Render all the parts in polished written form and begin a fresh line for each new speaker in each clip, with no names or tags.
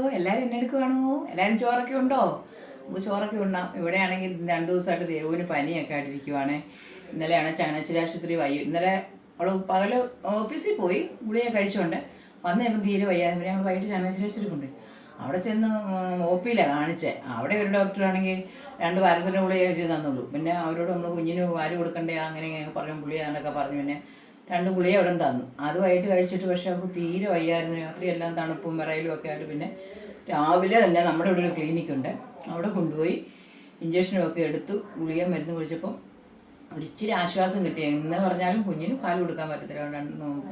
എല്ലാവരും എന്നെ എടുക്കുവാണോ? എല്ലാവരും ചോറൊക്കെ ഉണ്ടോ? നമുക്ക് ചോറൊക്കെ ഉണ്ടാം. ഇവിടെയാണെങ്കിൽ 2 ദിവസമായിട്ട് ദേവുവിന് പനിയൊക്കെ ആയിട്ടിരിക്കുവാണേ. ഇന്നലെയാണ് ചങ്ങനാശ്ശേരി ആശുപത്രി ഇന്നലെ അവൾ പകല് ഓഫീസിൽ പോയി ഗുളിക കഴിച്ചുകൊണ്ട് വന്ന് കഴിയുമ്പോൾ തീരെ വയ്യാതെ പിന്നെ ഞങ്ങൾ വൈകിട്ട് ചങ്ങനാശ്ശേരി ആശുപത്രി കൊണ്ട് അവിടെ ചെന്ന് OP-യിലാണ് കാണിച്ചത്. അവിടെ ഒരു ഡോക്ടറാണെങ്കിൽ 2 പാരസെറ്റമോൾ ഗുളിക വെച്ച് തന്നുള്ളൂ. പിന്നെ അവരോട് നമ്മൾ കുഞ്ഞിന് പാല് കൊടുക്കണ്ടേ അങ്ങനെ പറഞ്ഞു ഗുളിക പറഞ്ഞു. പിന്നെ 2 ഗുളിക അവിടെ തന്നു. അത് വൈകിട്ട് കഴിച്ചിട്ട് പക്ഷെ അവൾക്ക് തീരെ വയ്യായിരുന്നു. രാത്രി എല്ലാം തണുപ്പും വിറയലും ഒക്കെ ആയിട്ട് പിന്നെ രാവിലെ തന്നെ നമ്മുടെ ഇവിടെ ഒരു ക്ലിനിക്കുണ്ട്, അവിടെ കൊണ്ടുപോയി ഇഞ്ചക്ഷനും ഒക്കെ എടുത്തു. ഗുളിക മരുന്ന് കുടിച്ചപ്പം ഒരിച്ചിരി ആശ്വാസം കിട്ടി. എന്ന് പറഞ്ഞാലും കുഞ്ഞിന് പാൽ കൊടുക്കാൻ പറ്റത്തില്ല.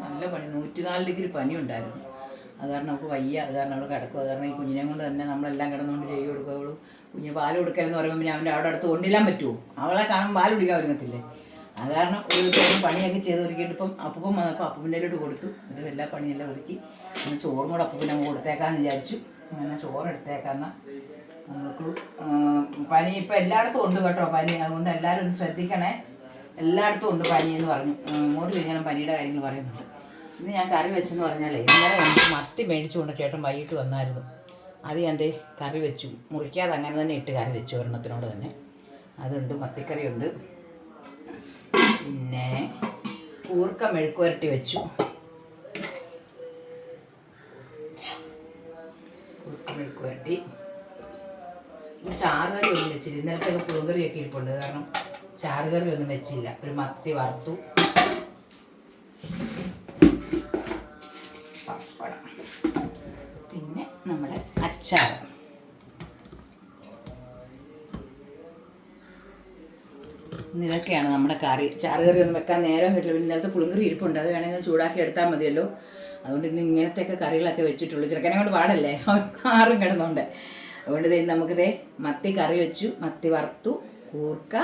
നല്ല പനി, 104 ഡിഗ്രി പനി ഉണ്ടായിരുന്നു. അത് കാരണം നമുക്ക് വയ്യ. അത് കാരണം അവൾ കിടക്കും. അത് കാരണം ഈ കുഞ്ഞിനെ കൊണ്ട് തന്നെ നമ്മളെല്ലാം കിടന്നുകൊണ്ട് ചെയ്ത് കൊടുക്കുകയുള്ളൂ. കുഞ്ഞിന് പാൽ കൊടുക്കലെന്ന് പറയുമ്പോൾ പിന്നെ അവൻ്റെ അവിടെ അടുത്ത് കൊണ്ടില്ലാൻ പറ്റുമോ? അവളെ കാണുമ്പോൾ പാൽ കുടിക്കാൻ ഒരുങ്ങത്തില്ലേ? അത് കാരണം ഒരു പണിയൊക്കെ ചെയ്ത് ഒരുക്കിയിട്ട് ഇപ്പം അപ്പം വന്നപ്പോൾ അപ്പൂപ്പിൻ്റെയിലോട്ട് കൊടുത്തു. എന്നിട്ട് എല്ലാ പണിയെല്ലാം ഒതുക്കി അങ്ങനെ ചോറും കൂടെ അപ്പൂപ്പിനെ അങ്ങ് കൊടുത്തേക്കാമെന്ന് വിചാരിച്ചു. അങ്ങനെ ചോറെടുത്തേക്കാന്ന നമുക്ക് പനി ഇപ്പം എല്ലായിടത്തും ഉണ്ട് കേട്ടോ പനി. അതുകൊണ്ട് എല്ലാവരും ഒന്ന് ശ്രദ്ധിക്കണേ. എല്ലായിടത്തും ഉണ്ട് പനി എന്ന് പറഞ്ഞു. ഇങ്ങോട്ട് തിരിഞ്ഞാലും പനിയുടെ കാര്യങ്ങൾ പറയുന്നുണ്ട്. ഇന്ന് ഞാൻ കറി വെച്ചെന്ന് പറഞ്ഞാലേ, ഇന്നലെ നമുക്ക് മത്തി മേടിച്ചുകൊണ്ട് ചേട്ടൻ വൈകിട്ട് വന്നായിരുന്നു. അത് ഞാൻ കറി വെച്ചു. മുറിക്കാതെ അങ്ങനെ തന്നെ ഇട്ട് കറി വെച്ചു ഒരെണ്ണത്തിനോട് തന്നെ. അതുണ്ട്, മത്തിക്കറിയുണ്ട്. പിന്നെ കൂർക്ക മെഴുക്കുവരട്ടി വെച്ചു. കൂർക്ക മെഴുക്കുവരട്ടി. ചാറുകറി ഒന്നും വെച്ചില്ല. ഇന്നലത്തെ പുളികറിയൊക്കെ ഇരിപ്പുണ്ട്. കാരണം ചാറുകറി ഒന്നും വെച്ചില്ല. ഒരു മത്തി വറുത്തു. പപ്പടം, പിന്നെ നമ്മുടെ അച്ചാർ. ഇതൊക്കെയാണ് നമ്മുടെ കറി. ചാറുകറി ഒന്നും വെക്കാൻ നേരം കിട്ടില്ല. പിന്നെ ഇന്നലത്തെ പുളിങ്കറി ഇരിപ്പുണ്ട്, അത് വേണമെങ്കിൽ ചൂടാക്കി എടുത്താൽ മതിയല്ലോ. അതുകൊണ്ട് ഇന്ന് ഇങ്ങനത്തെയൊക്കെ കറികളൊക്കെ വെച്ചിട്ടുള്ളൂ. ചെറുക്കനെ കൊണ്ട് പാടല്ലേ, ആറും കിടന്നുണ്ട്. അതുകൊണ്ട് നമുക്കിതേ മത്തി കറി വെച്ചു, മത്തി വറുത്തു, കൂർക്ക,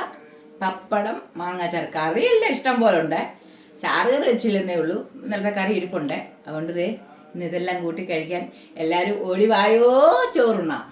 പപ്പടം, മാങ്ങാച്ചാർ. കറിയെല്ലാം ഇഷ്ടം പോലെ ഉണ്ട്. ചാറുകറി വെച്ചില്ലെന്നേ ഉള്ളൂ. ഇന്നലത്തെ കറി ഇരിപ്പുണ്ട്. അതുകൊണ്ട് ഇന്ന് ഇതെല്ലാം കൂട്ടി കഴിക്കാൻ എല്ലാവരും ഓടി വായോ ചോറുണ്ണാം.